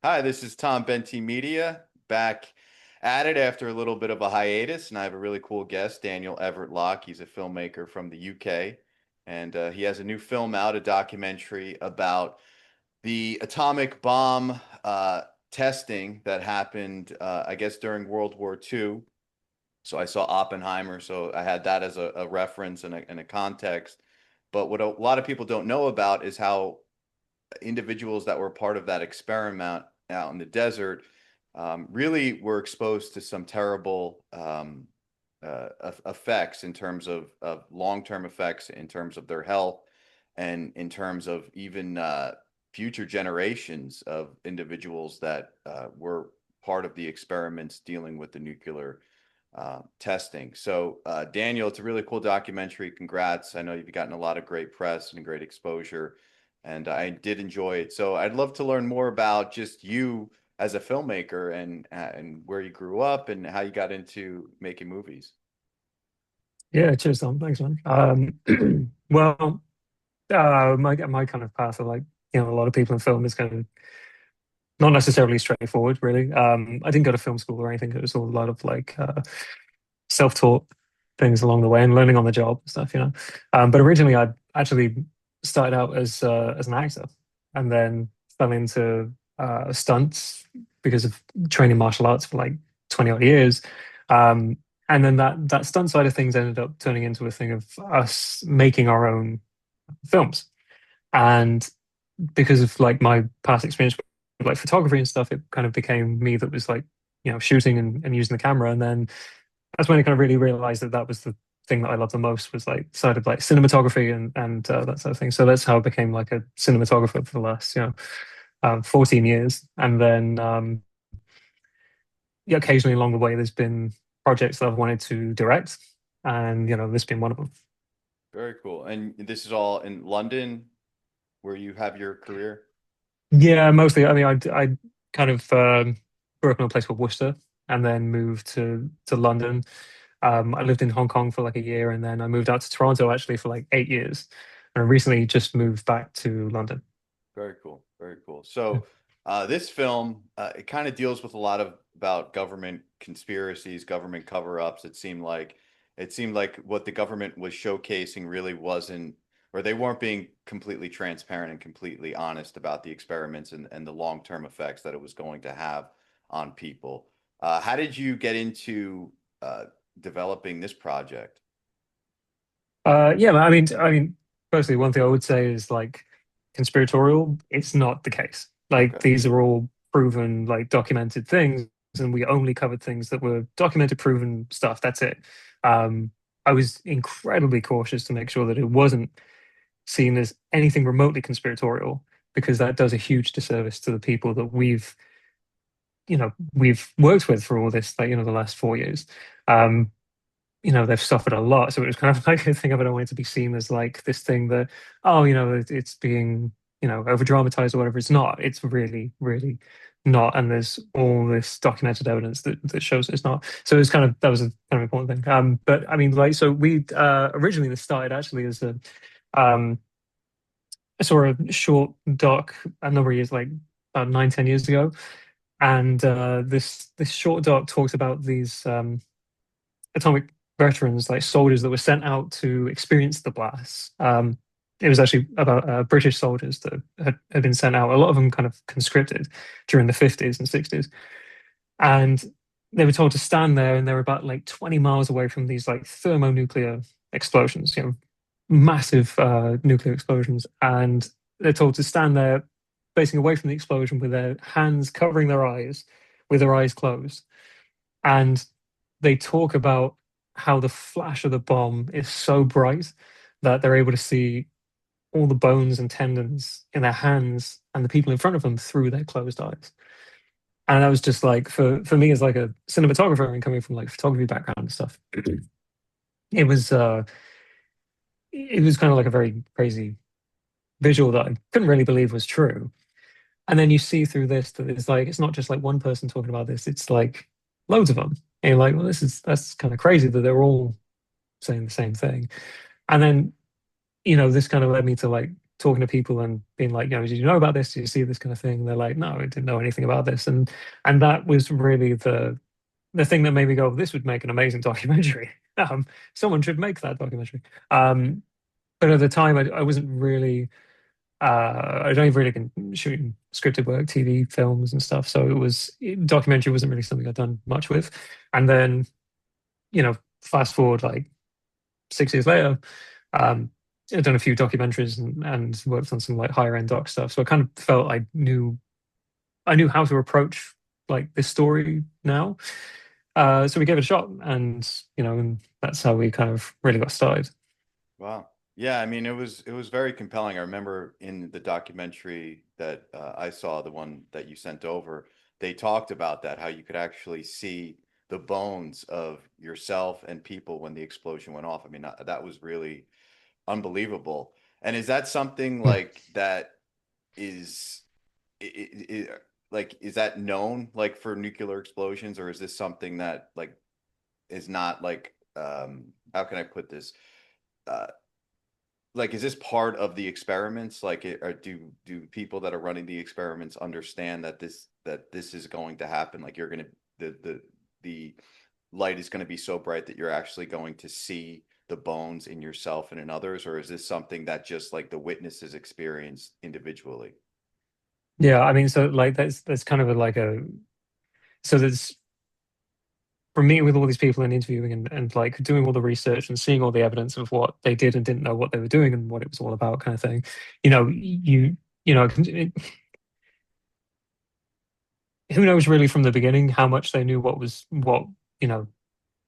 Hi, this is Tom Bentey Media back at it after a little bit of a hiatus, and I have a really cool guest, Daniel Everitt-Lock. He's a filmmaker from the UK, and he has a new film out, a documentary about the atomic bomb testing that happened, I guess, during World War II. So I saw Oppenheimer, so I had that as a reference and a context. But what a lot of people don't know about is how individuals that were part of that experiment out in the desert really were exposed to some terrible effects in terms of long-term effects, in terms of their health, and in terms of even future generations of individuals that were part of the experiments dealing with the nuclear testing. So, Daniel, it's a really cool documentary. Congrats. I know you've gotten a lot of great press and great exposure, and I did enjoy it. So, I'd love to learn more about just you as a filmmaker and where you grew up and how you got into making movies. Yeah, cheers, Tom. Thanks, man. Well, my kind of path, like a lot of people in film, is kind of not necessarily straightforward, really. I didn't go to film school or anything. It was all a lot of like self-taught things along the way and learning on the job and stuff. But originally, I actually started out as an actor, and then fell into stunts because of training martial arts for like 20 odd years. Um, and then that stunt side of things ended up turning into a thing of us making our own films. And because of like my past experience with like photography and stuff, it kind of became me that was like, shooting and using the camera. And then that's when I kind of really realized that that was the thing that I loved the most, was like side of like cinematography and that sort of thing. So that's how I became like a cinematographer for the last 14 years. And then yeah, occasionally along the way, there's been projects that I've wanted to direct, and this has been one of them. Very cool. And this is all in London where you have your career? Yeah, mostly. I mean, I kind of grew up in a place called Worcester, and then moved to London. I lived in Hong Kong for like a year, and then I moved out to Toronto actually for like 8 years, and I recently just moved back to London. Very cool. Very cool. So, this film, it kind of deals with a lot of about government conspiracies, government cover-ups. It seemed like what the government was showcasing really wasn't, or they weren't being completely transparent and completely honest about the experiments and the long-term effects that it was going to have on people. How did you get into developing this project? Yeah, but I mean, firstly, one thing I would say is like conspiratorial. It's not the case. Like Okay. these are all proven, like documented things, and we only covered things that were documented, proven stuff. That's it. Um, I was incredibly cautious to make sure that it wasn't seen as anything remotely conspiratorial, because that does a huge disservice to the people that we've worked with for all this, like the last 4 years. Um, they've suffered a lot. So it was kind of like a thing of, I don't want it to be seen as like this thing that, oh, it's being, over dramatized or whatever. It's not. It's really, really not. And there's all this documented evidence that shows it's not. So it's kind of, that was a kind of important thing. But I mean, like, so we originally this started actually as um, I saw a short doc a number of years, like about 9, 10 years ago. And this short doc talks about these atomic veterans, like soldiers that were sent out to experience the blasts. It was actually about British soldiers that had been sent out, a lot of them kind of conscripted during the 50s and 60s. And they were told to stand there, and they were about like 20 miles away from these like thermonuclear explosions, massive nuclear explosions. And they're told to stand there facing away from the explosion with their hands covering their eyes, with their eyes closed. And they talk about how the flash of the bomb is so bright that they're able to see all the bones and tendons in their hands and the people in front of them through their closed eyes. And that was just like, for me as like a cinematographer and coming from like photography background and stuff, it was kind of like a very crazy visual that I couldn't really believe was true. And then you see through this that it's like, it's not just like one person talking about this, it's like loads of them. And you're like, well, that's kind of crazy that they're all saying the same thing. And then, this kind of led me to like talking to people and being like, you know, did you know about this? Did you see this kind of thing? And they're like, no, I didn't know anything about this. And that was really the thing that made me go, this would make an amazing documentary. Someone should make that documentary. But at the time, I wasn't really, I'd only really been shooting scripted work, TV, films, and stuff. So documentary wasn't really something I'd done much with. And then, you know, fast forward like 6 years later, um, I'd done a few documentaries and worked on some like higher end doc stuff. So I kind of felt I knew how to approach like this story now. So we gave it a shot, and and that's how we kind of really got started. Wow. Yeah, I mean, it was very compelling. I remember in the documentary that I saw, the one that you sent over, they talked about that, how you could actually see the bones of yourself and people when the explosion went off. I mean, that was really unbelievable. And is that something Yeah. like that is like is that known like for nuclear explosions, or is this something that like is not like how can I put this? Uh, like is this part of the experiments, like or do people that are running the experiments understand that this is going to happen, like you're going to the light is going to be so bright that you're actually going to see the bones in yourself and in others, or is this something that just like the witnesses experience individually? Yeah, I mean, so like that's kind of like a so there's from meeting with all these people and interviewing and like doing all the research and seeing all the evidence of what they did and didn't know what they were doing and what it was all about, kind of thing. Who knows really from the beginning how much they knew what you know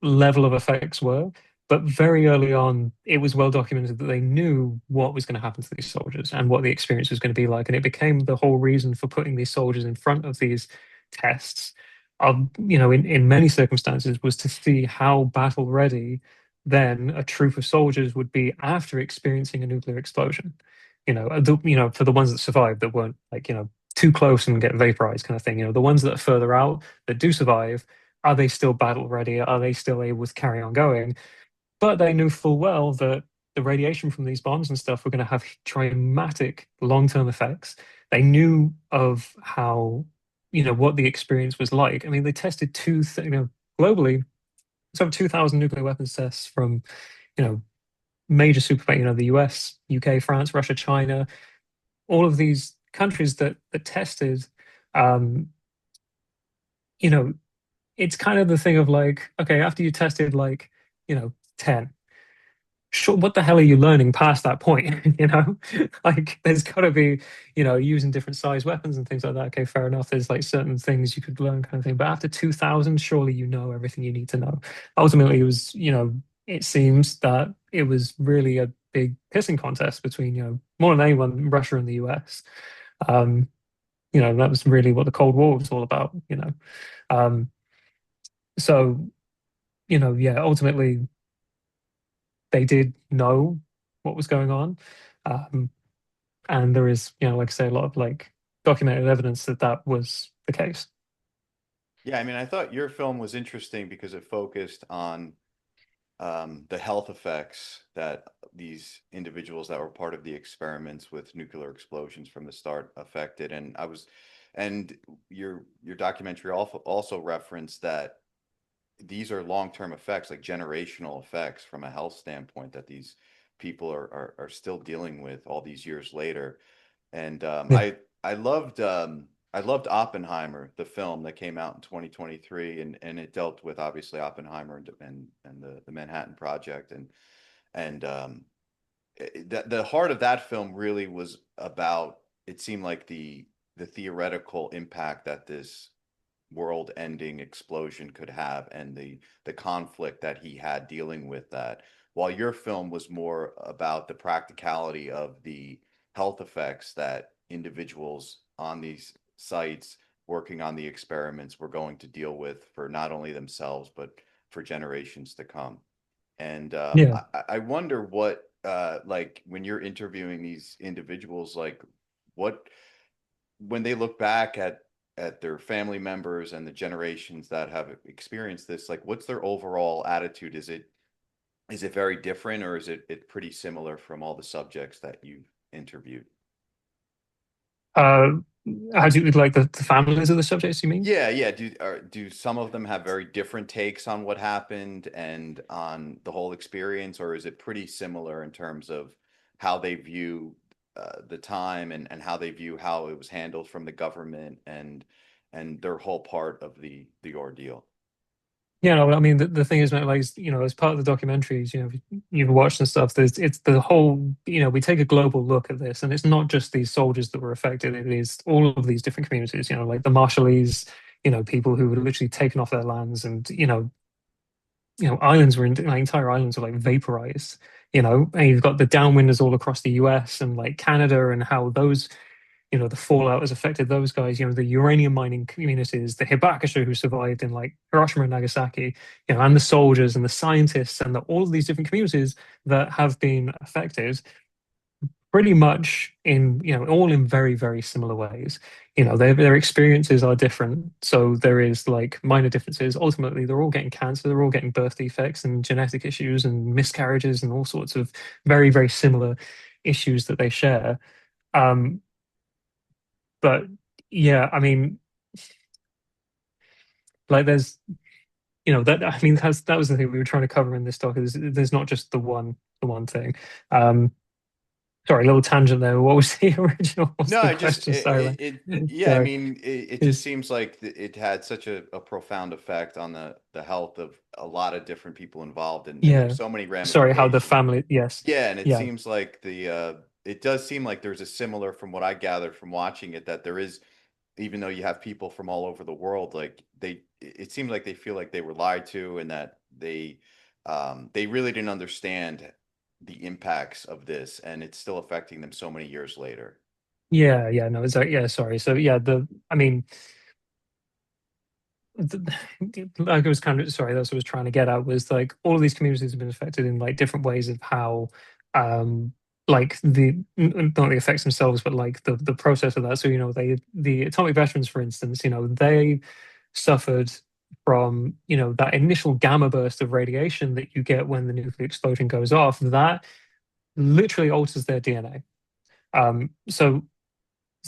level of effects were. But very early on, it was well documented that they knew what was going to happen to these soldiers and what the experience was going to be like. And it became the whole reason for putting these soldiers in front of these tests, in many circumstances, was to see how battle ready then a troop of soldiers would be after experiencing a nuclear explosion. For the ones that survived that weren't like, too close and get vaporized kind of thing, the ones that are further out that do survive, are they still battle ready? Are they still able to carry on going? But they knew full well that the radiation from these bombs and stuff were going to have dramatic long-term effects. They knew of how, what the experience was like. I mean, they tested globally, so 2,000 nuclear weapons tests from, you know, major superpowers, the US, UK, France, Russia, China, all of these countries that tested, um, you know, it's kind of the thing of like, okay, after you tested like, 10, sure, what the hell are you learning past that point? Like there's got to be, using different size weapons and things like that. Okay, fair enough. There's like certain things you could learn kind of thing. But after 2000, surely you know everything you need to know. Ultimately, it was, it seems that it was really a big pissing contest between, more than anyone, Russia and the US. Um, that was really what the Cold War was all about. Um, so, yeah, ultimately they did know what was going on. Um, and there is, like I say, a lot of like documented evidence that that was the case. Yeah, I mean, I thought your film was interesting because it focused on the health effects that these individuals that were part of the experiments with nuclear explosions from the start affected. And your documentary also referenced that these are long-term effects, like generational effects from a health standpoint that these people are still dealing with all these years later. And Yeah. I loved Oppenheimer, the film that came out in 2023, and it dealt with obviously Oppenheimer and the Manhattan Project, and the heart of that film really was about, it seemed like the theoretical impact that this world-ending explosion could have, and the conflict that he had dealing with that, while your film was more about the practicality of the health effects that individuals on these sites working on the experiments were going to deal with for not only themselves but for generations to come. And Yeah. I wonder what like when you're interviewing these individuals, like what, when they look back at their family members and the generations that have experienced this, like what's their overall attitude? Is it very different, or is it pretty similar from all the subjects that you've interviewed? Uh, how do you like the families of the subjects, you mean? Yeah, yeah. Do some of them have very different takes on what happened and on the whole experience, or is it pretty similar in terms of how they view the time and how they view how it was handled from the government and their whole part of the ordeal? Yeah, no, I mean the thing is, man, like as part of the documentaries, you've watched and stuff. It's the whole, we take a global look at this, and it's not just these soldiers that were affected. It is all of these different communities. Like the Marshallese, people who were literally taken off their lands, and islands were like entire islands were like vaporized. And you've got the downwinders all across the U.S. and like Canada, and how those the fallout has affected those guys, the uranium mining communities, the Hibakusha who survived in like Hiroshima and Nagasaki, and the soldiers and the scientists and all of these different communities that have been affected pretty much in, all in very, very similar ways. Their experiences are different. So there is like minor differences. Ultimately, they're all getting cancer, they're all getting birth defects and genetic issues and miscarriages and all sorts of very, very similar issues that they share. Um, but yeah, I mean, like that I mean that was the thing we were trying to cover in this talk is there's not just the one thing. Um Sorry, a little tangent there. What was the original, what's No, the it just question? Sorry, yeah, I sorry. mean, it just Is seems like it had such a profound effect on the health of a lot of different people involved, and Yeah. there's so many Sorry, how the ramifications. family, yes. Yeah, and it Yeah. seems like it does seem like there's a similar, from what I gathered from watching it, that there is, even though you have people from all over the world, like it seems like they feel like they were lied to, and that they really didn't understand the impacts of this, and it's still affecting them so many years later. Yeah, yeah, no, it's like, yeah, sorry. So yeah, I mean, like I was kind of sorry, that's what I was trying to get at was like all of these communities have been affected in like different ways of how like not the effects themselves, but like the process of that. So, the atomic veterans, for instance, they suffered from, that initial gamma burst of radiation that you get when the nuclear explosion goes off, that literally alters their DNA. So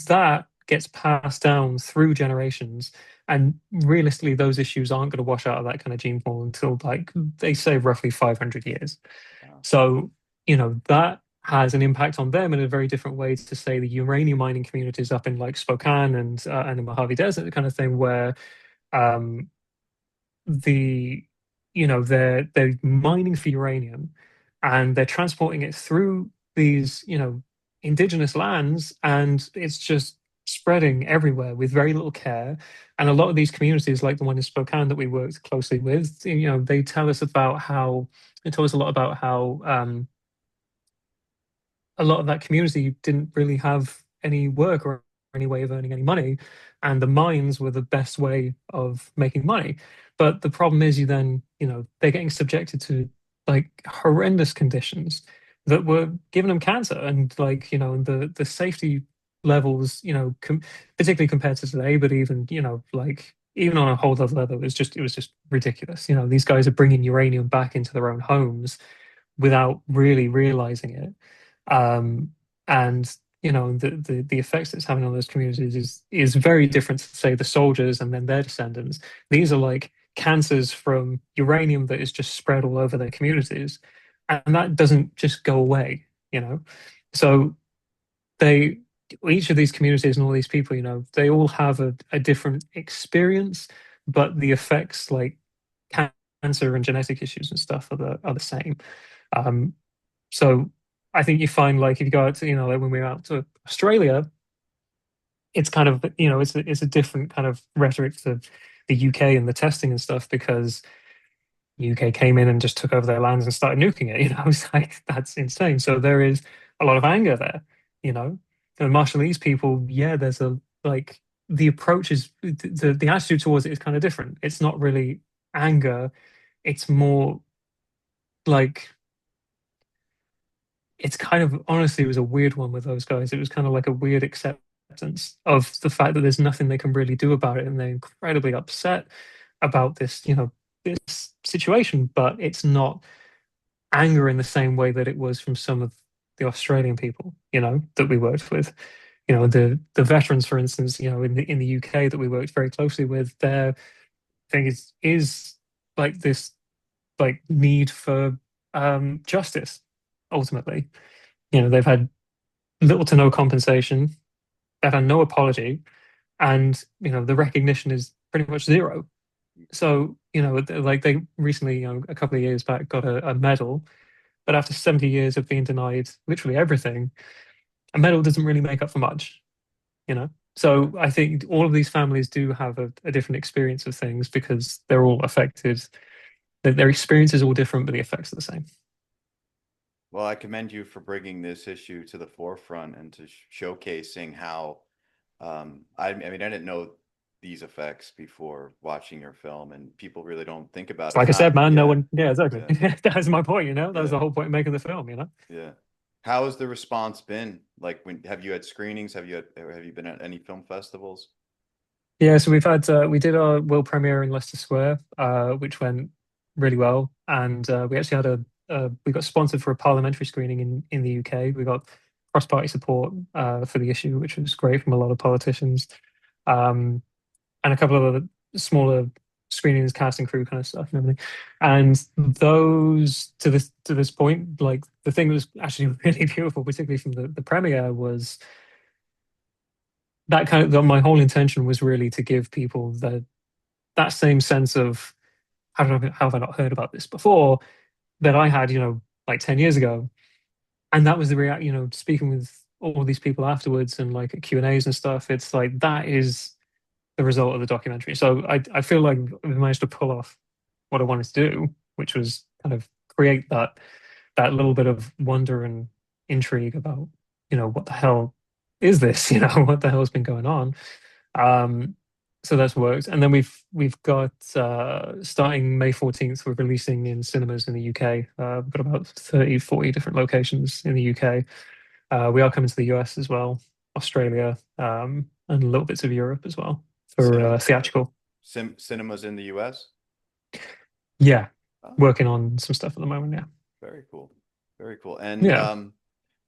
that gets passed down through generations. And realistically, those issues aren't going to wash out of that kind of gene pool until, like, they say roughly 500 years. Wow. So, that has an impact on them in a very different way to, say, the uranium mining communities up in like Spokane and the Mojave Desert kind of thing, where um, the they're mining for uranium and they're transporting it through these indigenous lands, and it's just spreading everywhere with very little care. And a lot of these communities, like the one in Spokane that we worked closely with, they tell us about how they told us a lot about how a lot of that community didn't really have any work or any way of earning any money, and the mines were the best way of making money. But the problem is, they're getting subjected to like horrendous conditions that were giving them cancer, and like the safety levels, particularly compared to today, but even like even on a whole other level, it was just ridiculous. These guys are bringing uranium back into their own homes without really realizing it. um, and the effects it's having on those communities is very different to, say, the soldiers and then their descendants. These are like cancers from uranium that is just spread all over their communities, and that doesn't just go away. So they each of these communities and all these people, they all have a different experience, but the effects, like cancer and genetic issues and stuff, are the same. um, so I think you find, like, if you go out to, like when we were out to Australia, it's kind of, it's a different kind of rhetoric to the UK and the testing and stuff, because UK came in and just took over their lands and started nuking it. It's like, that's insane. So there is a lot of anger there, you know. The Marshallese people, yeah, there's a like the approach is the attitude towards it is kind of different. It's not really anger, it's more like it's kind of, honestly, it was a weird one with those guys. It was kind of like a weird acceptance of the fact that there's nothing they can really do about it, and they're incredibly upset about this, this situation. But it's not anger in the same way that it was from some of the Australian people, that we worked with. The veterans, for instance, in the UK that we worked very closely with, their thing is like this like need for justice ultimately. They've had little to no compensation, they've had no apology, and the recognition is pretty much zero. So, like they recently, a couple of years back, got a medal, but after 70 years of being denied literally everything, a medal doesn't really make up for much, you know? Yeah. So I think all of these families do have a different experience of things because they're all affected. Their experience is all different, but the effects are the same. Well, I commend you for bringing this issue to the forefront and to showcasing how, I mean, I didn't know these effects before watching your film, and people really don't think about it. Like It's I said, not, man, no yeah, one, yeah, exactly. yeah, That's my point, That was yeah, the whole point of making the film. yeah. How has the response been? Like, when have you had screenings? Have you been at any film festivals? Yeah, so we did our world premiere in Leicester Square, which went really well, and we actually had we got sponsored for a parliamentary screening in the UK. We got cross-party support for the issue, which was great from a lot of politicians, um, and a couple of other smaller screenings, cast and crew kind of stuff and everything. And those to this point, like the thing that was actually really beautiful, particularly from the premiere, was that kind of my whole intention was really to give people that same sense of how have I not heard about this before that I had, like 10 years ago. And that was the react, speaking with all these people afterwards and like at Q&As and stuff, it's like that is the result of the documentary. So I feel like we managed to pull off what I wanted to do, which was kind of create that little bit of wonder and intrigue about, what the hell is this? What the hell has been going on? Um, so that's worked. And then we've got starting May 14th, we're releasing in cinemas in the UK. We've got about 30, 40 different locations in the UK. We are coming to the US as well, Australia, and little bits of Europe as well for Cinema, theatrical. cinemas in the US? Yeah, Oh, working on some stuff at the moment. Yeah. very cool. Very cool. And Yeah.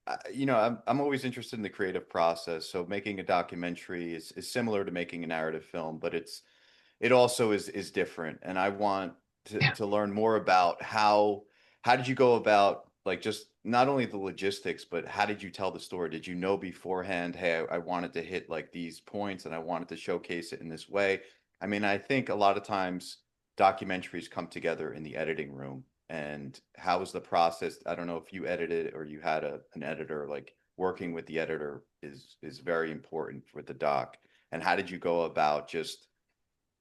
I'm always interested in the creative process. So making a documentary is similar to making a narrative film, but it also is different. And I want Yeah. to learn more about how did you go about, like, just not only the logistics, but how did you tell the story? Did you know beforehand, hey, I wanted to hit like these points and I wanted to showcase it in this way? I mean, I think a lot of times documentaries come together in the editing room. And how was the process? I don't know if you edited or you had an editor. Like, working with the editor is very important with the doc. And how did you go about just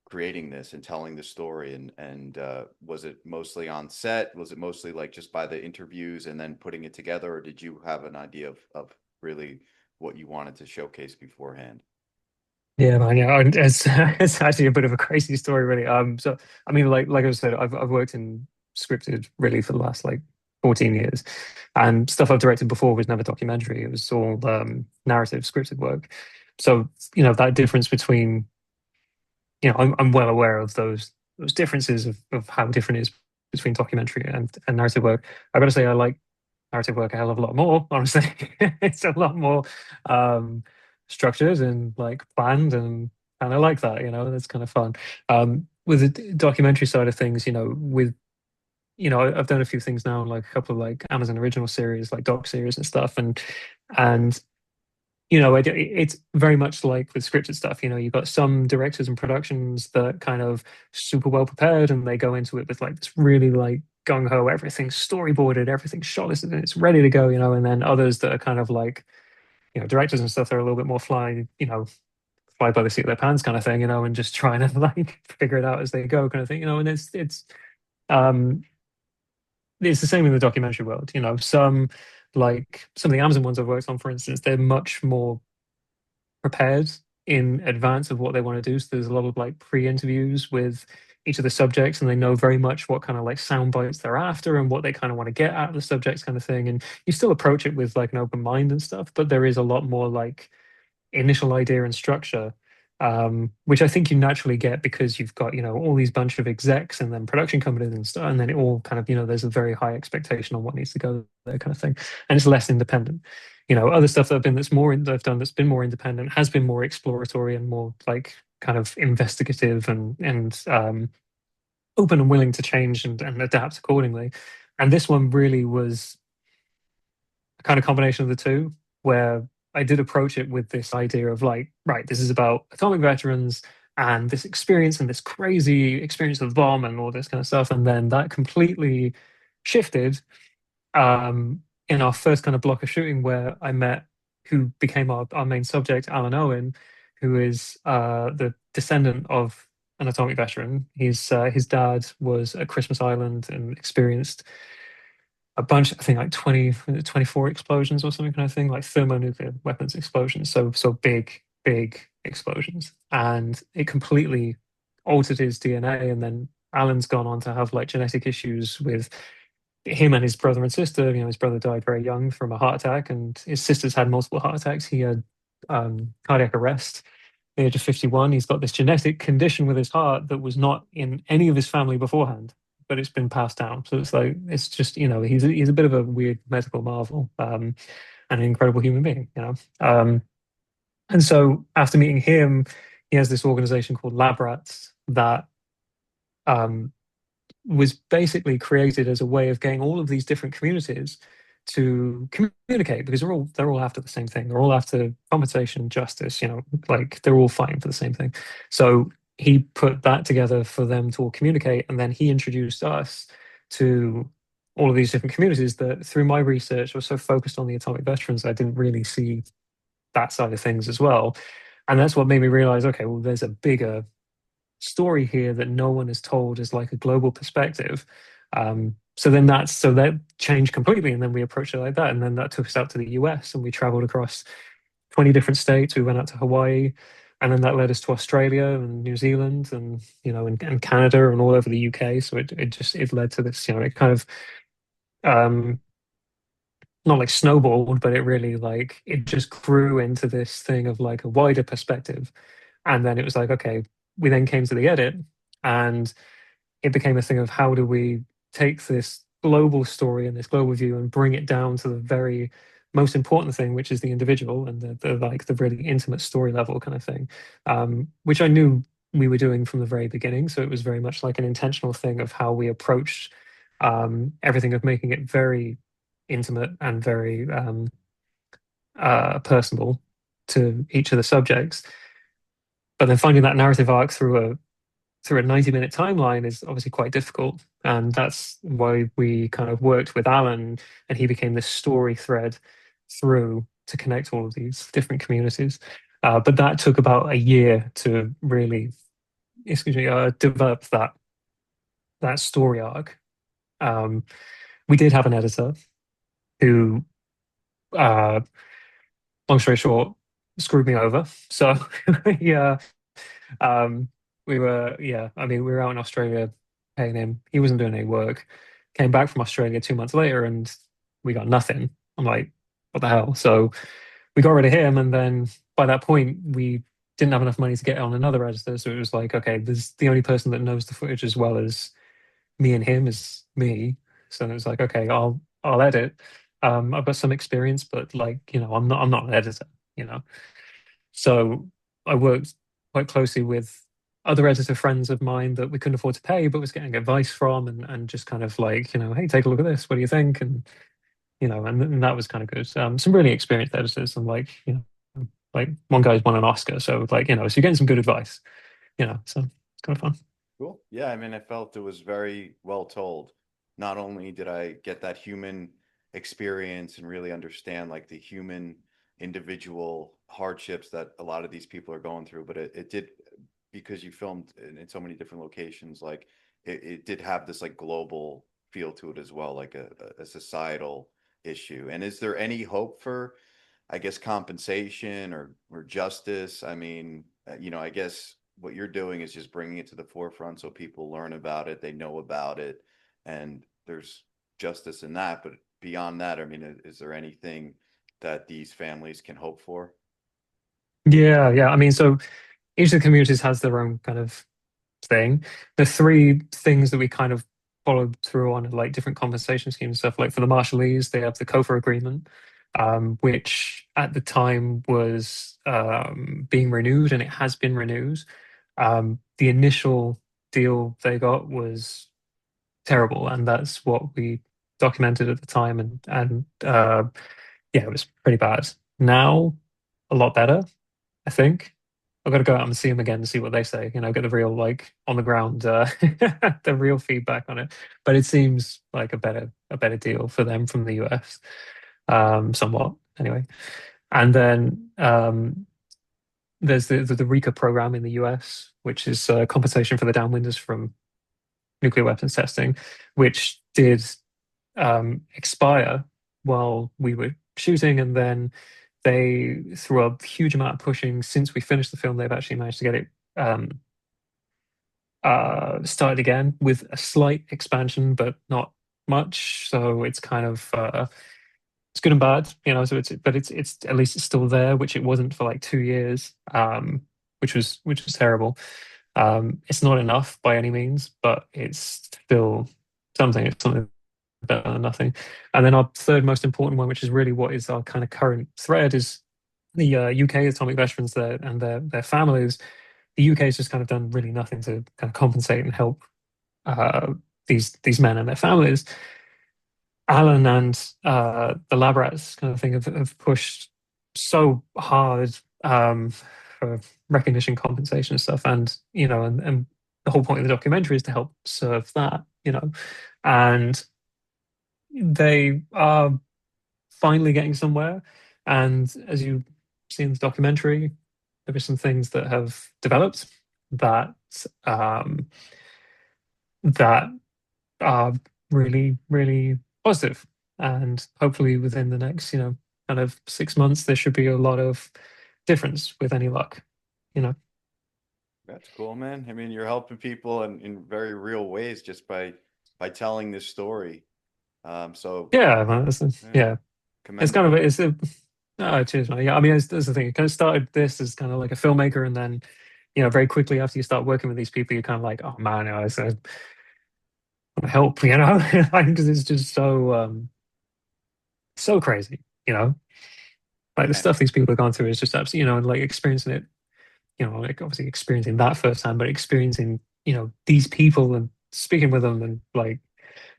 creating this and telling the story? And was it mostly on set? Was it mostly like just by the interviews and then putting it together, or did you have an idea of really what you wanted to showcase beforehand? Yeah, man. Yeah, and it's it's actually a bit of a crazy story, really. So I mean, like I said, I've worked in scripted really for the last like 14 years, and stuff I've directed before was never documentary. It was all narrative scripted work. So that difference between I'm well aware of those differences of how different it is between documentary and narrative work. I got to say, I like narrative work a hell of a lot more, honestly. It's a lot more um, structured and like planned, and I like that, that's kind of fun. With the documentary side of things, I've done a few things now, like a couple of like Amazon original series, like doc series and stuff, and it's very much like with scripted stuff. You've got some directors and productions that kind of super well prepared and they go into it with like this really like gung ho, everything's storyboarded, everything's shot, it's ready to go, and then others that are kind of like, directors and stuff that are a little bit more fly by the seat of their pants kind of thing, and just trying to like figure it out as they go kind of thing, and um it's the same in the documentary world. Some of the Amazon ones I've worked on, for instance, they're much more prepared in advance of what they want to do. So there's a lot of like pre-interviews with each of the subjects, and they know very much what kind of like sound bites they're after and what they kind of want to get out of the subjects kind of thing. And you still approach it with like an open mind and stuff, but there is a lot more like initial idea and structure which I think you naturally get because you've got, all these bunch of execs and then production companies and stuff, and then it all kind of, there's a very high expectation on what needs to go there kind of thing. And it's less independent. Other stuff that I've done that's been more independent has been more exploratory and more like kind of investigative and open and willing to change and adapt accordingly. And this one really was a kind of combination of the two, where I did approach it with this idea of like, right, this is about atomic veterans and this experience and this crazy experience of the bomb and all this kind of stuff. And then that completely shifted in our first kind of block of shooting where I met who became our main subject, Alan Owen, who is the descendant of an atomic veteran. His dad was at Christmas Island and experienced a bunch, I think like 24 explosions or something kind of thing, like thermonuclear weapons explosions. So big explosions. And it completely altered his DNA. And then Alan's gone on to have like genetic issues with him and his brother and sister. His brother died very young from a heart attack, and his sister's had multiple heart attacks. He had cardiac arrest at the age of 51. He's got this genetic condition with his heart that was not in any of his family beforehand, but it's been passed down. So it's like it's just he's a bit of a weird medical marvel, and an incredible human being. And so after meeting him, he has this organization called Lab Rats that um, was basically created as a way of getting all of these different communities to communicate because they're all after the same thing. They're all after compensation, justice, like they're all fighting for the same thing. So he put that together for them to all communicate, and then he introduced us to all of these different communities that through my research I was so focused on the atomic veterans I didn't really see that side of things as well. And that's what made me realize, okay, well, there's a bigger story here that no one is told as like a global perspective. So that changed completely, and then we approached it like that, and then that took us out to the US, and we traveled across 20 different states. We went out to Hawaii, and then that led us to Australia and New Zealand, and and Canada, and all over the UK. So it led to this, it kind of um, not like snowballed, but it really like it just grew into this thing of like a wider perspective. And then it was like, okay, we then came to the edit, and it became a thing of how do we take this global story and this global view and bring it down to the very most important thing, which is the individual and the like the really intimate story level kind of thing, which I knew we were doing from the very beginning. So it was very much like an intentional thing of how we approached everything, of making it very intimate and very personal to each of the subjects. But then finding that narrative arc through a 90-minute timeline is obviously quite difficult. And that's why we kind of worked with Alan, and he became this story thread through to connect all of these different communities. But that took about a year to really, excuse me, develop that story arc. Um, we did have an editor who, uh, long story short, screwed me over. So yeah, Um, I mean, we were out in Australia paying him. He wasn't doing any work. Came back from Australia 2 months later and we got nothing. I'm like, what the hell? So we got rid of him. And then by that point, we didn't have enough money to get on another editor. So it was like, okay, there's the only person that knows the footage as well as me and him is me. So it was like, okay, I'll edit. I've got some experience, but like, I'm not an editor, you know. So I worked quite closely with other editor friends of mine that we couldn't afford to pay, but was getting advice from, and just kind of like, hey, take a look at this. What do you think? And that was kind of good. Some really experienced editors, and like one guy's won an Oscar. So like, so you're getting some good advice, so it's kind of fun. Cool. Yeah, I mean, I felt it was very well told. Not only did I get that human experience and really understand like the human individual hardships that a lot of these people are going through, but it did, because you filmed in so many different locations, like it did have this like global feel to it as well, like a societal issue. And is there any hope for, I guess, compensation or justice? I mean, I guess what you're doing is just bringing it to the forefront so people learn about it, they know about it, and there's justice in that. But beyond that, I mean, is there anything that these families can hope for? Yeah, yeah. I mean, so each of the communities has their own kind of thing. The three things that we kind of followed through on are like different compensation schemes and stuff. Like for the Marshallese, they have the COFA agreement, which at the time was being renewed, and it has been renewed. The initial deal they got was terrible, and that's what we documented at the time, and yeah, it was pretty bad. Now, a lot better, I think. I've got to go out and see them again and see what they say. Get the real like on the ground, the real feedback on it. But it seems like a better deal for them from the US, somewhat anyway. And then there's the RECA program in the US, which is compensation for the downwinders from nuclear weapons testing, which did expire while we were shooting, and then they, through a huge amount of pushing since we finished the film, they've actually managed to get it started again with a slight expansion, but not much. So it's kind of it's good and bad, So it's at least it's still there, which it wasn't for like 2 years, which was terrible. It's not enough by any means, but it's still something. It's something better than nothing. And then our third most important one, which is really what is our kind of current thread, is the UK atomic veterans there and their families. The UK has just kind of done really nothing to kind of compensate and help uh, these men and their families. Alan and the lab rats kind of thing have pushed so hard for recognition, compensation, and stuff, and the whole point of the documentary is to help serve that. And they are finally getting somewhere. And as you see in the documentary, there are some things that have developed that um, that are really, really positive. And hopefully within the next, kind of 6 months, there should be a lot of difference with any luck, you know. That's cool, man. I mean, you're helping people in very real ways just by telling this story. So Yeah, man, yeah, yeah. It's kind of commendable. it's a oh, cheers, man. Yeah, I mean, that's the thing. It kind of started this as kind of like a filmmaker, and then, very quickly after you start working with these people, you're kind of like, oh man, I want to help, like, because it's just so crazy, you know. Like the Yeah, stuff these people have gone through is just absolutely, and like experiencing it, like obviously experiencing that firsthand, but experiencing, these people and speaking with them and like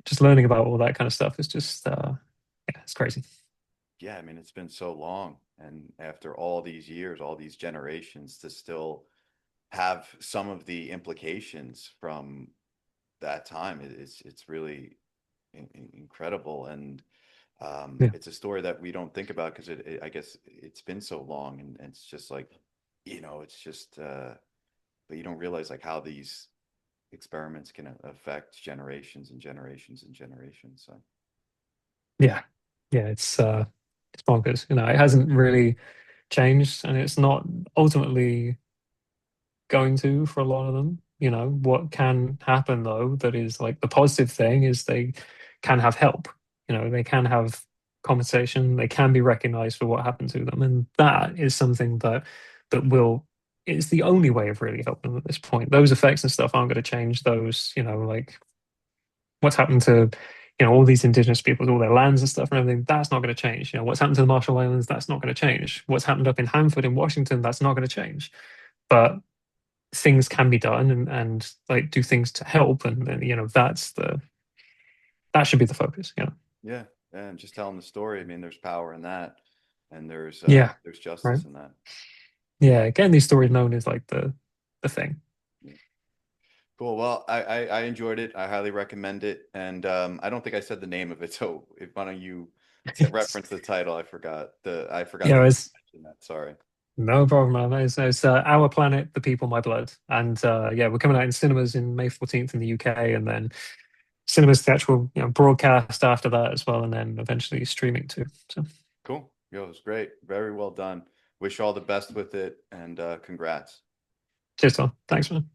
just learning about all that kind of stuff is just, yeah, it's crazy. yeah. I mean, it's been so long, and after all these years, all these generations, to still have some of the implications from that time, it's really incredible. And Yeah, it's a story that we don't think about because I guess it's been so long, and it's just like, it's just, but you don't realize like how these experiments can affect generations and generations and generations. So yeah, yeah. It's bonkers. It hasn't really changed, and it's not ultimately going to for a lot of them. What can happen though, that is like the positive thing, is they can have help. They can have compensation, they can be recognized for what happened to them. And that is something that will is the only way of really helping them at this point. Those effects and stuff aren't going to change those, like what's happened to, all these indigenous peoples, all their lands and stuff and everything, that's not going to change. What's happened to the Marshall Islands, that's not going to change. What's happened up in Hanford in Washington, that's not going to change. But things can be done, and like do things to help, and that should be the focus. yeah, and just telling the story. I mean, there's power in that, and Yeah, there's right. justice in that. Yeah, getting these stories known is like the thing. Yeah. Cool. Well, I enjoyed it. I highly recommend it. And I don't think I said the name of it. So if why don't you reference the title? I forgot Yeah, to it's mention that. Sorry. no problem, man. It's Our Planet, the People, My Blood. And yeah, we're coming out in cinemas in May 14th in the UK, and then cinemas theatrical, broadcast after that as well, and then eventually streaming too. So Cool. Yo, it was great. Very well done. Wish you all the best with it, and congrats. cheers, Tom. Thanks, man.